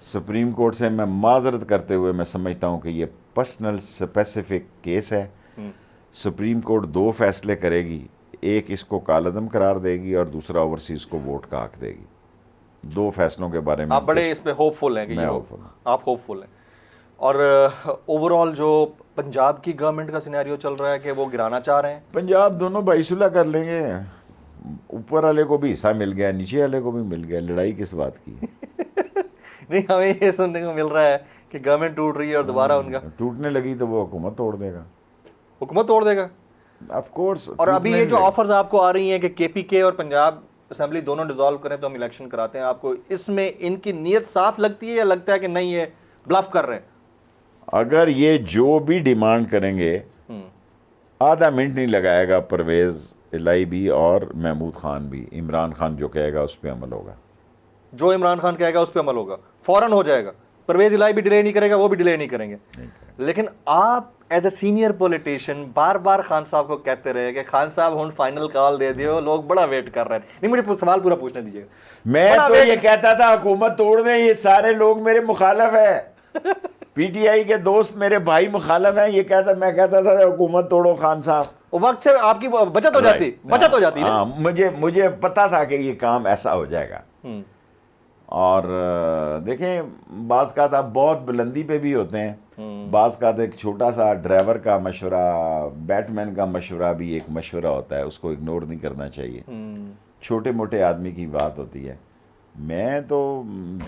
سپریم کورٹ سے میں معذرت کرتے ہوئے میں سمجھتا ہوں کہ یہ پرسنل اسپیسیفک کیس ہے. سپریم کورٹ 2 فیصلے کرے گی, ایک اس کو کالعدم قرار دے گی اور دوسرا اوورسیز کو ووٹ کا حق دے گی. 2 فیصلوں کے بارے میں آپ بڑے اس پہ ہوپ فل ہیں کہ یہ آپ ہوپ فل ہیں. اور اوور آل جو پنجاب کی گورنمنٹ کا سینیریو چل رہا ہے کہ وہ گرانا چاہ رہے ہیں, پنجاب دونوں بھائی صلح کر لیں گے, اوپر والے کو بھی حصہ مل گیا, نیچے والے کو بھی مل گیا, لڑائی کس بات کی؟ نہیں, ہمیں یہ سننے کو مل رہا ہے کہ گورنمنٹ ٹوٹ رہی ہے اور دوبارہ ان کا ٹوٹنے لگی تو وہ حکومت توڑ دے گا. حکومت توڑ دے گا آف کورس. اور ابھی یہ جو آفرز آپ کو آ رہی ہیں کہ کے پی کے اور پنجاب اسمبلی دونوں ڈیزالو کریں تو ہم الیکشن کراتے ہیں, آپ کو اس میں ان کی نیت صاف لگتی ہے یا لگتا ہے کہ نہیں یہ بلف کر رہے ہیں؟ اگر یہ جو بھی ڈیمانڈ کریں گے, آدھا منٹ نہیں لگائے گا پرویز الہی بھی اور محمود خان بھی, عمران خان جو کہے گا اس پہ عمل ہوگا. جو عمران خان کہے گا اس پہ عمل ہوگا, فوراً ہو جائے گا. پرویز الہی بھی ڈیلے نہیں کرے گا, وہ بھی ڈیلے نہیں کریں گے. لیکن آپ ایز اے سینئر پولیٹیشین بار بار خان صاحب کو کہتے رہے کہ خان صاحب ہن فائنل کال دے دیو, لوگ بڑا ویٹ کر رہے ہیں. نہیں, مجھے سوال پورا پوچھنے دیجیے گا. میں تو یہ کہتا تھا حکومت توڑ دیں, یہ سارے لوگ میرے مخالف ہیں, پی ٹی آئی کے دوست میرے بھائی مخالف ہیں, میں کہتا تھا حکومت توڑو خان صاحب. وقت سے آپ کی بچت ہو جاتی. ہاں, مجھے پتا تھا کہ یہ کام ایسا ہو جائے گا. اور دیکھیں بعض کا آپ بہت بلندی پہ بھی ہوتے ہیں, بعض کا ایک چھوٹا سا ڈرائیور کا مشورہ, بیٹ مین کا مشورہ بھی ایک مشورہ ہوتا ہے, اس کو اگنور نہیں کرنا چاہیے. چھوٹے موٹے آدمی کی بات ہوتی ہے. میں تو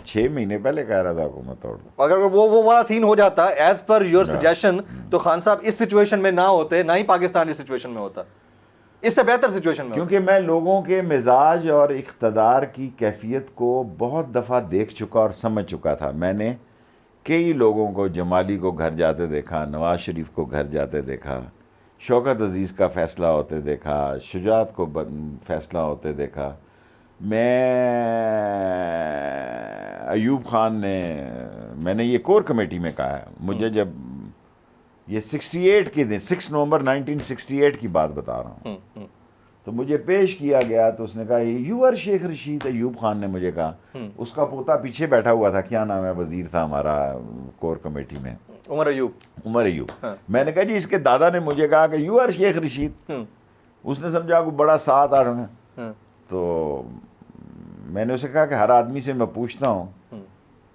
6 مہینے پہلے کہہ رہا تھا حکومت توڑ دو. اگر وہ والا سین ہو جاتا ایز پر یور سجیشن تو خان صاحب اس سچویشن میں نہ ہوتے, نہ ہی پاکستان اس سچویشن میں ہوتا, اس سے بہتر سچویشن میں. کیونکہ میں لوگوں کے مزاج اور اقتدار کی کیفیت کو بہت دفعہ دیکھ چکا اور سمجھ چکا تھا. میں نے کئی لوگوں کو, جمالی کو گھر جاتے دیکھا, نواز شریف کو گھر جاتے دیکھا, شوکت عزیز کا فیصلہ ہوتے دیکھا, شجاعت کو فیصلہ ہوتے دیکھا. میں ایوب خان میں نے یہ کور کمیٹی میں کہا ہے, مجھے جب یہ 68 کے دن 6 نومبر 1968 کی بات بتا رہا ہوں, تو مجھے پیش کیا گیا تو اس نے کہا یو آر شیخ رشید. ایوب خان نے مجھے کہا, اس کا پوتا پیچھے بیٹھا ہوا تھا, کیا نام ہے, وزیر تھا ہمارا کور کمیٹی میں, عمر ایوب. میں نے کہا جی اس کے دادا نے مجھے کہا کہ یو آر شیخ رشید. اس نے سمجھا کہ بڑا 7-8 میں. تو میں نے اسے کہا کہ ہر آدمی سے میں پوچھتا ہوں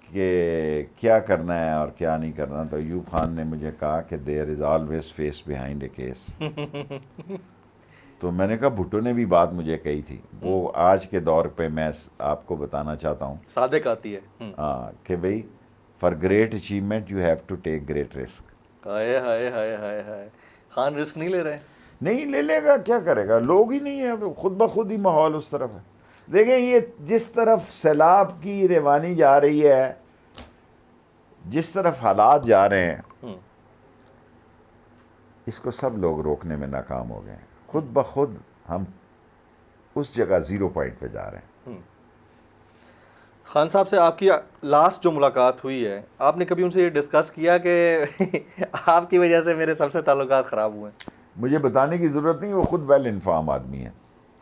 کہ کیا کرنا ہے اور کیا نہیں کرنا. تو ایوب خان نے مجھے کہا کہ there is always face behind a case. تو میں نے کہا بھٹو نے بھی بات مجھے کہی تھی, وہ آج کے دور پہ میں آپ کو بتانا چاہتا ہوں, صادق آتی ہے کہ بھئی for great achievement you have to take great risk. ہائے ہائے ہائے ہائے ہائے, خان رسک نہیں لے رہے. نہیں لے لے گا, کیا کرے گا, لوگ ہی نہیں ہیں, خود بخود ہی ماحول اس طرف ہے. دیکھیں یہ جس طرف سیلاب کی روانی جا رہی ہے، جس طرف حالات جا رہے ہیں، اس کو سب لوگ روکنے میں ناکام ہو گئے ہیں. خود بخود ہم اس جگہ 0 پوائنٹ پہ جا رہے ہیں. خان صاحب سے آپ کی لاسٹ جو ملاقات ہوئی ہے، آپ نے کبھی ان سے یہ ڈسکس کیا کہ آپ کی وجہ سے میرے سب سے تعلقات خراب ہوئے ہیں؟ مجھے بتانے کی ضرورت نہیں، وہ خود ویل انفارم آدمی ہے،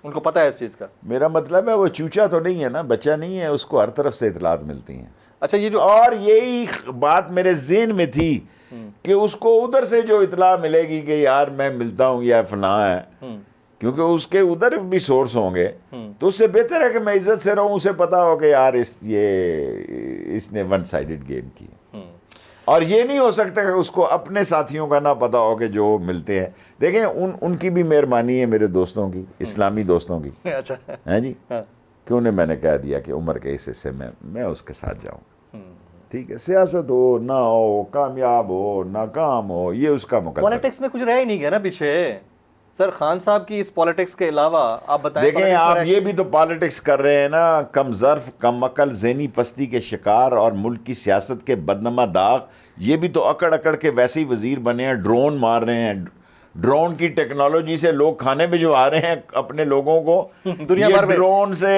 ان کو پتہ ہے اس چیز کا. میرا مطلب ہے وہ چوچا تو نہیں ہے نا، بچہ نہیں ہے، اس کو ہر طرف سے اطلاعات ملتی ہیں. اچھا یہ جو اور یہی بات میرے ذہن میں تھی کہ اس کو ادھر سے جو اطلاع ملے گی کہ یار میں ملتا ہوں یا فلاں ہے، کیونکہ اس کے ادھر بھی سورس ہوں گے، تو اس سے بہتر ہے کہ میں عزت سے رہوں، اسے پتا ہو کہ یار اس نے ون سائیڈڈ گیم کی. اور یہ نہیں ہو سکتا کہ اس کو اپنے ساتھیوں کا نہ پتا ہو کہ جو ملتے ہیں. دیکھیں ان کی بھی مہربانی ہے، میرے دوستوں کی، اسلامی دوستوں کی، اچھا ہیں جی، کہ انہیں میں نے کہہ دیا کہ عمر کے اس حصے میں اس کے ساتھ جاؤں. ٹھیک ہے، سیاست ہو نہ ہو، کامیاب ہو ناکام ہو، یہ اس کا مقدر. پالیٹکس میں کچھ رہ ہی نہیں گیا نا پیچھے. سر خان صاحب کی اس پالیٹکس کے علاوہ آپ بتائیں. دیکھیں آپ یہ بھی تو پالیٹکس کر رہے ہیں نا، کم ظرف، کم عقل، ذہنی پستی کے شکار اور ملک کی سیاست کے بدنما داغ، یہ بھی تو اکڑ اکڑ کے ویسے ہی وزیر بنے ہیں، ڈرون مار رہے ہیں. ڈرون کی ٹیکنالوجی سے لوگ کھانے بھجوا رہے ہیں اپنے لوگوں کو. دنیا بھر میں ڈرون سے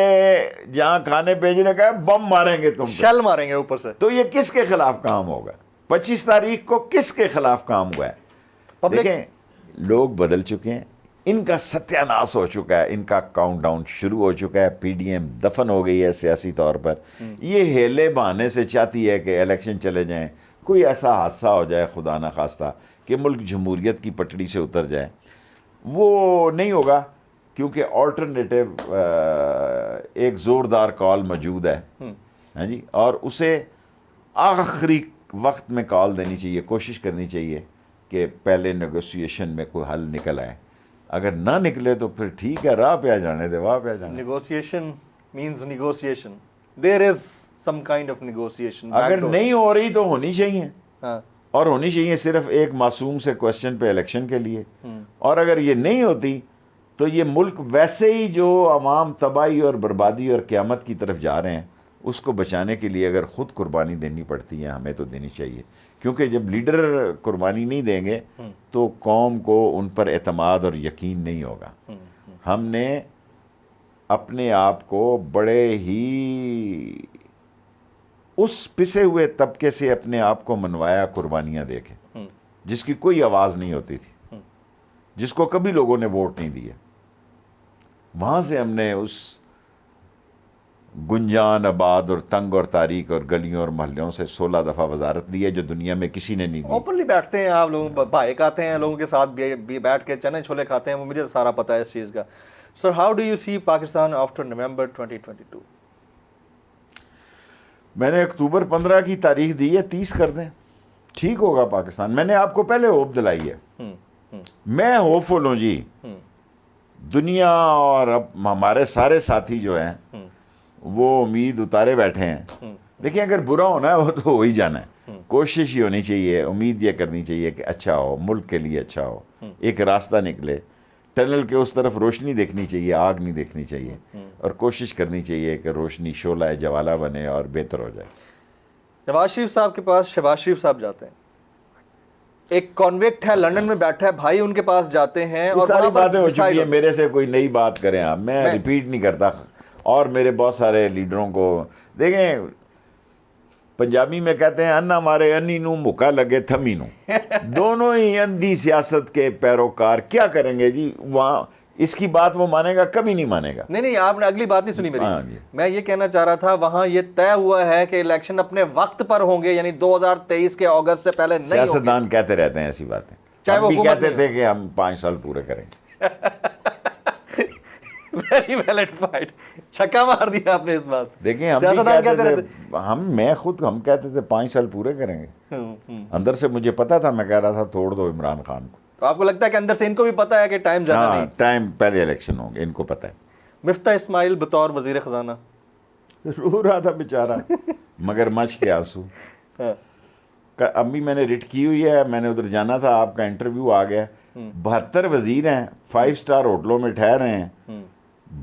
جہاں کھانے بھیجنے کا ہے، بم ماریں گے تم پہ. شل ماریں گے اوپر سے. تو یہ کس کے خلاف کام ہوگا؟ 25 تاریخ کو کس کے خلاف کام ہوا ہے؟ دیکھیں لوگ بدل چکے ہیں، ان کا ستیہ ناش ہو چکا ہے، ان کا کاؤنٹ ڈاؤن شروع ہو چکا ہے. پی ڈی ایم دفن ہو گئی ہے سیاسی طور پر. یہ ہیلے بہانے سے چاہتی ہے کہ الیکشن چلے جائیں، کوئی ایسا حادثہ ہو جائے خدا نہ خواستہ کہ ملک جمہوریت کی پٹڑی سے اتر جائے. وہ نہیں ہوگا، کیونکہ آلٹرنیٹو ایک زوردار کال موجود ہے، ہاں جی، اور اسے آخری وقت میں کال دینی چاہیے، کوشش کرنی چاہیے کہ پہلے نیگوسیشن میں کوئی حل نکل آئے. اگر نہ نکلے تو پھر ٹھیک ہے، راہ پہ آ جانے دے، واہ پہ آ جانے. Negotiation means negotiation, there is some kind of negotiation. اگر نہیں ہو رہی تو ہونی چاہیے، ہاں، اور ہونی چاہیے صرف ایک معصوم سے کوشچن پہ الیکشن کے لیے. اور اگر یہ نہیں ہوتی تو یہ ملک ویسے ہی جو عوام تباہی اور بربادی اور قیامت کی طرف جا رہے ہیں، اس کو بچانے کے لیے اگر خود قربانی دینی پڑتی ہے، ہمیں تو دینی چاہیے. کیونکہ جب لیڈر قربانی نہیں دیں گے تو قوم کو ان پر اعتماد اور یقین نہیں ہوگا. ہم نے اپنے آپ کو بڑے ہی اس پسے ہوئے طبقے سے اپنے آپ کو منوایا قربانیاں دے کے، جس کی کوئی آواز نہیں ہوتی تھی، جس کو کبھی لوگوں نے ووٹ نہیں دیے. وہاں سے ہم نے اس گنجان آباد اور تنگ اور تاریک اور گلیوں اور محلوں سے 16 دفعہ وزارت لی ہے، جو دنیا میں کسی نے نہیں دی. اوپنلی بیٹھتے ہیں آپ لوگ، بھائی آتے ہیں لوگوں کے ساتھ بیٹھ کے چنے چھولے کھاتے ہیں، وہ مجھے سارا پتہ ہے اس چیز کا. Sir how do you see Pakistan after November 2022؟ میں نے اکتوبر 15 کی تاریخ دی ہے، 30 کر دیں، ٹھیک ہوگا پاکستان. میں نے آپ کو پہلے ہوپ دلائی ہے، میں ہوپ فل ہوں جی. دنیا اور اب ہمارے سارے ساتھی جو ہیں وہ امید اتارے بیٹھے ہیں. دیکھیں اگر برا ہونا ہے وہ تو ہو ہی جانا ہے، کوشش ہی ہونی چاہیے، امید یہ کرنی چاہیے کہ اچھا ہو، ملک کے لیے اچھا ہو، ایک راستہ نکلے، ٹنل کے اس طرف روشنی دیکھنی چاہیے، آگ نہیں دیکھنی چاہیے، اور کوشش کرنی چاہیے کہ روشنی شعلہ جوالہ بنے اور بہتر ہو جائے. نواز شریف صاحب کے پاس شہباز شریف صاحب جاتے ہیں، ایک کانویکٹ ہے لنڈن میں بیٹھا ہے بھائی، ان کے پاس جاتے ہیں اور ساری باتیں ہو چکی ہیں. میرے سے کوئی نئی بات کریں آپ، میں ریپیٹ نہیں کرتا. اور میرے بہت سارے لیڈروں کو دیکھیں، پنجابی میں کہتے ہیں انا مارے انی نو مکا لگے تھمی نو. دونوں ہی اندھی سیاست کے پیروکار کیا کریں گے جی. وہاں اس کی بات وہ مانے گا؟ کبھی نہیں مانے گا. نہیں آپ نے اگلی بات نہیں سنی میری. میں یہ کہنا چاہ رہا تھا وہاں یہ طے ہوا ہے کہ الیکشن اپنے وقت پر ہوں گے، یعنی 2023 کے اگست سے پہلے نہیں ہوں گے. سیاستدان کہتے رہتے ہیں ایسی باتیں، چاہے وہ کہتے تھے کہ ہم 5 سال پورے کریں گے. ویری ویلڈ پوائنٹ، چھکا مار دیا آپ نے اس بات. دیکھیں ہم کہتے تھے 5 سال پورے کریں گے. اندر سے مجھے پتا تھا، میں کہہ رہا تھا توڑ دو عمران خان کو. تو آپ کو لگتا ہے کہ اندر سے ان کو بھی پتا ہے کہ ٹائم زیادہ نہیں؟ ٹائم پہلے الیکشن ہوں گے، ان کو پتا ہے. مفتاح اسماعیل بطور وزیر خزانہ رو رہا تھا بیچارہ، مگر مچ کے آنسو. ابھی میں نے ریٹ کی ہوئی ہے، میں نے ادھر جانا تھا، آپ کا انٹرویو آ گیا. 72 وزیر ہیں، 5 سٹار ہوٹلوں میں ٹھہر رہے ہیں.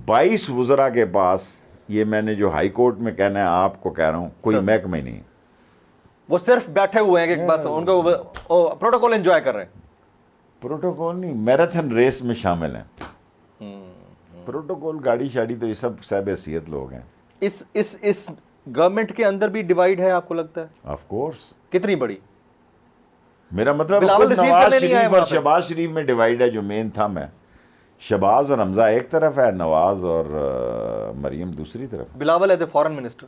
22 وزراء کے پاس، یہ میں نے جو ہائی کورٹ میں کہنا ہے آپ کو کہہ رہا ہوں، کوئی محکمہ ہی نہیں، وہ صرف بیٹھے ہوئے ہیں کہ بس ان کو پروٹوکول انجوائے کر رہے ہیں. پروٹوکول نہیں، میراتھن ریس میں شامل ہیں. پروٹوکول گاڑی شاڑی تو یہ سب صاحب حیثیت لوگ ہیں. اس گورنمنٹ کے اندر بھی ڈیوائیڈ ہے آپ کو لگتا ہے؟ Of course. کتنی بڑی؟ میرا مطلب بلاول receive نواز کرنے نہیں آئے شریف وہاں اور پہ. شہباز شریف میں ڈیوائیڈ ہے. جو مین تھم ہے شہباز اور حمزہ ایک طرف ہے، نواز اور مریم دوسری طرف. Bilawal as a foreign minister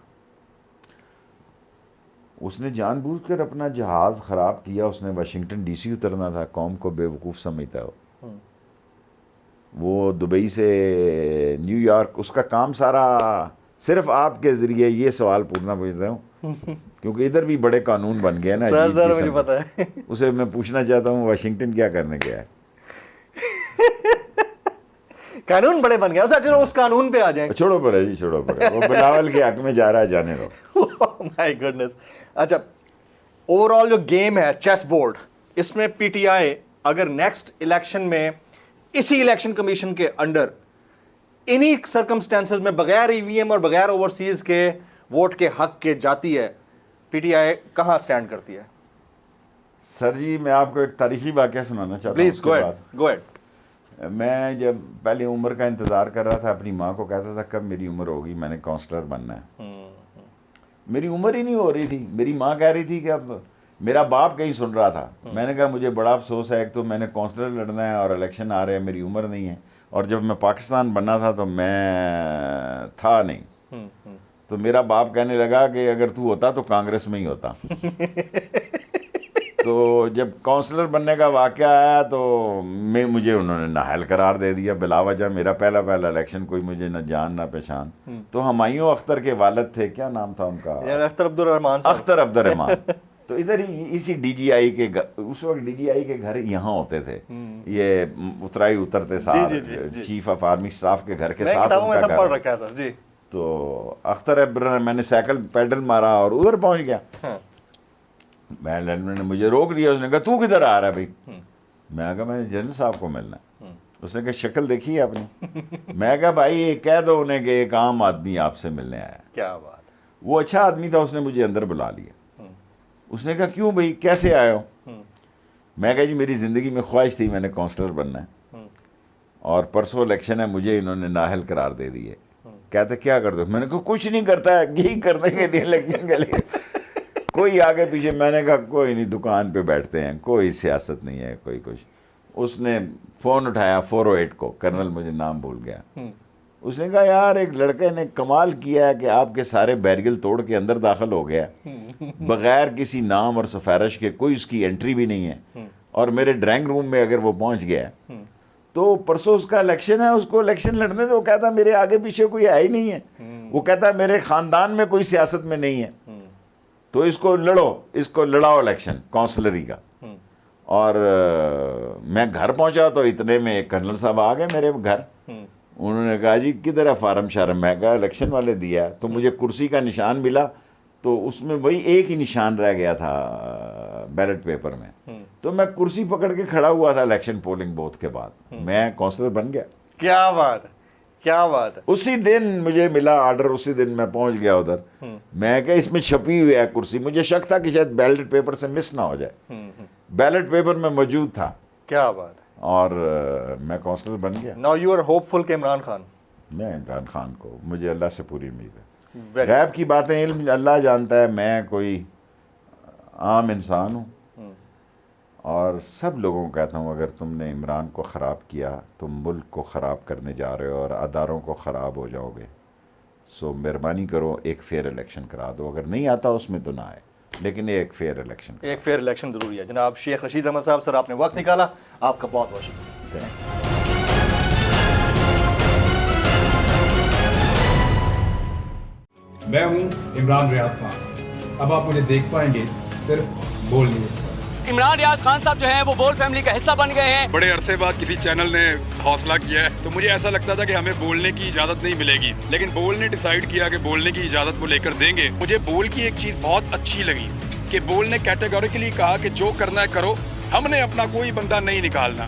اس نے جان بوجھ کر اپنا جہاز خراب کیا. اس نے واشنگٹن ڈی سی اترنا تھا، قوم کو بے وقوف سمجھتا ہے وہ دبئی سے نیو یارک. اس کا کام سارا صرف آپ کے ذریعے یہ سوال پوچھنا ہوں کیونکہ ادھر بھی بڑے قانون بن گئے نا. سر مجھے پتا ہے. اسے میں پوچھنا چاہتا ہوں واشنگٹن کیا کرنے گیا ہے؟ قانون بڑے بن گیا. چلو اس قانون پہ آ جائیں. چھوڑو پر ہے جی، چھوڑو پر ہے. وہ بلاول کے حق میں جا رہا ہے، جانے دو. مائی گڈنس. اچھا، اوور آل جو گیم ہے چیس بورڈ، اس میں پی ٹی آئی اگر نیکسٹ الیکشن میں اسی الیکشن کمیشن کے انڈر انہی سرکمسٹانسز میں بغیر ای وی ایم اور بغیر اوورسیز کے ووٹ کے حق کے جاتی ہے، پی ٹی آئی کہاں سٹینڈ کرتی ہے؟ سر جی میں آپ کو ایک تاریخی واقعہ سنانا چاہتا ہوں. Please go ahead, go ahead. میں جب پہلے عمر کا انتظار کر رہا تھا، اپنی ماں کو کہتا تھا کب میری عمر ہوگی، میں نے کونسلر بننا ہے. میری عمر ہی نہیں ہو رہی تھی. میری ماں کہہ رہی تھی کہ اب میرا باپ کہیں سن رہا تھا. میں نے کہا مجھے بڑا افسوس ہے، ایک تو میں نے کونسلر لڑنا ہے اور الیکشن آ رہے ہیں، میری عمر نہیں ہے. اور جب میں پاکستان بننا تھا تو میں تھا نہیں. تو میرا باپ کہنے لگا کہ اگر تو ہوتا تو کانگریس میں ہی ہوتا. تو جب کونسلر بننے کا واقعہ آیا تو مجھے انہوں نے نااہل قرار دے دیا بلا وجہ. میرا پہلا الیکشن، کوئی مجھے نہ جان نہ پہچان. تو ہمایوں اختر کے والد تھے، کیا نام تھا ان کا؟ اختر عبدالرحمان. اختر عبدالرحمان. تو ادھر ہی اسی ڈی جی آئی کے اس وقت ڈی جی آئی کے گھر یہاں ہوتے تھے. یہ اترائی اترتے ساتھ چیف آف آرمی سٹاف کے گھر کے ساتھ ان کا گھر رکھا ہے سر جی. تو اختر عبدالرحمان، میں نے سائیکل پیڈل مارا اور ادھر پہنچ گیا. میں نے مجھے روک لیا. اس نے کہا تو کدھر آ رہا ہے بھائی؟ میں نے کہا میں نے جنرل صاحب کو ملنا ہے. اس نے کہا شکل دیکھی ہے اپنی؟ میں کہا بھائی کہہ دو انہیں کہ ایک عام آدمی آپ سے ملنے آیا. کیا بات. وہ اچھا آدمی تھا، اس نے مجھے اندر بلا لیا. اس نے کہا کیوں بھائی کیسے آئے ہو؟ میں کہا جی میری زندگی میں خواہش تھی، میں نے کونسلر بننا ہے اور پرسوں الیکشن ہے، مجھے انہوں نے نااہل قرار دے دیے. کہتے کیا کر دو؟ میں نے کہا کچھ نہیں کرتا ہے، یہی کرنے کے لیے الیکشن کے لیے کوئی آگے پیچھے. میں نے کہا کوئی نہیں، دکان پہ بیٹھتے ہیں، کوئی سیاست نہیں ہے، کوئی کچھ. اس نے فون اٹھایا 408 کو، کرنل مجھے نام بھول گیا. اس نے کہا یار ایک لڑکے نے کمال کیا ہے کہ آپ کے سارے بیریل توڑ کے اندر داخل ہو گیا بغیر کسی نام اور سفارش کے، کوئی اس کی انٹری بھی نہیں ہے، اور میرے ڈرائنگ روم میں اگر وہ پہنچ گیا تو پرسوں اس کا الیکشن ہے، اس کو الیکشن لڑنے دو. وہ کہتا میرے آگے پیچھے کوئی ہے ہی نہیں ہے. وہ کہتا میرے خاندان میں کوئی سیاست میں نہیں ہے، تو اس کو لڑو، اس کو لڑاؤ الیکشن کونسلری کا. اور میں گھر پہنچا تو اتنے میں ایک کرنل صاحب آ گئے میرے گھر. انہوں نے کہا جی کدھر ہے فارم شارم؟ میں کہا الیکشن والے دیا. تو مجھے کرسی کا نشان ملا، تو اس میں وہی ایک ہی نشان رہ گیا تھا بیلٹ پیپر میں. تو میں کرسی پکڑ کے کھڑا ہوا تھا الیکشن پولنگ بوتھ کے بعد. میں کونسلر بن گیا. کیا بات ہے، کیا بات ہے. اسی دن مجھے ملا آرڈر، اسی دن میں پہنچ گیا ادھر. میں کہ اس میں چھپی ہوئی ہے کرسی. مجھے شک تھا کہ شاید بیلٹ پیپر سے مس نہ ہو جائے. بیلٹ پیپر میں موجود تھا. کیا بات ہے. اور میں کونسلر بن گیا. ناؤ یو آر ہوپ فل کہ عمران خان. میں عمران خان کو، مجھے اللہ سے پوری امید ہے. غیب کی باتیں علم اللہ جانتا ہے. میں کوئی عام انسان ہوں اور سب لوگوں کو کہتا ہوں اگر تم نے عمران کو خراب کیا تم ملک کو خراب کرنے جا رہے ہو اور اداروں کو خراب ہو جاؤ گے. سو مہربانی کرو ایک فیئر الیکشن کرا دو. اگر نہیں آتا اس میں تو نہ آئے، لیکن ایک فیئر الیکشن. ایک فیئر الیکشن ضروری ہے. جناب شیخ رشید احمد صاحب، سر آپ نے وقت نکالا، آپ کا بہت بہت شکریہ. میں ہوں عمران ریاض خان. اب آپ مجھے دیکھ پائیں گے صرف بول نیوز پر. عمران ریاض خان صاحب جو ہیں وہ بول فیملی کا حصہ بن گئے ہیں. بڑے عرصے بعد کسی چینل نے حوصلہ کیا ہے تو مجھے ایسا لگتا تھا کہ ہمیں بولنے کی اجازت نہیں ملے گی، لیکن بول نے ڈیسائیڈ کیا کہ بولنے کی اجازت وہ لے کر دیں گے. مجھے بول کی ایک چیز بہت اچھی لگی کہ بول نے کیٹیگوریکلی کہا کہ جو کرنا ہے کرو، ہم نے اپنا کوئی بندہ نہیں نکالنا.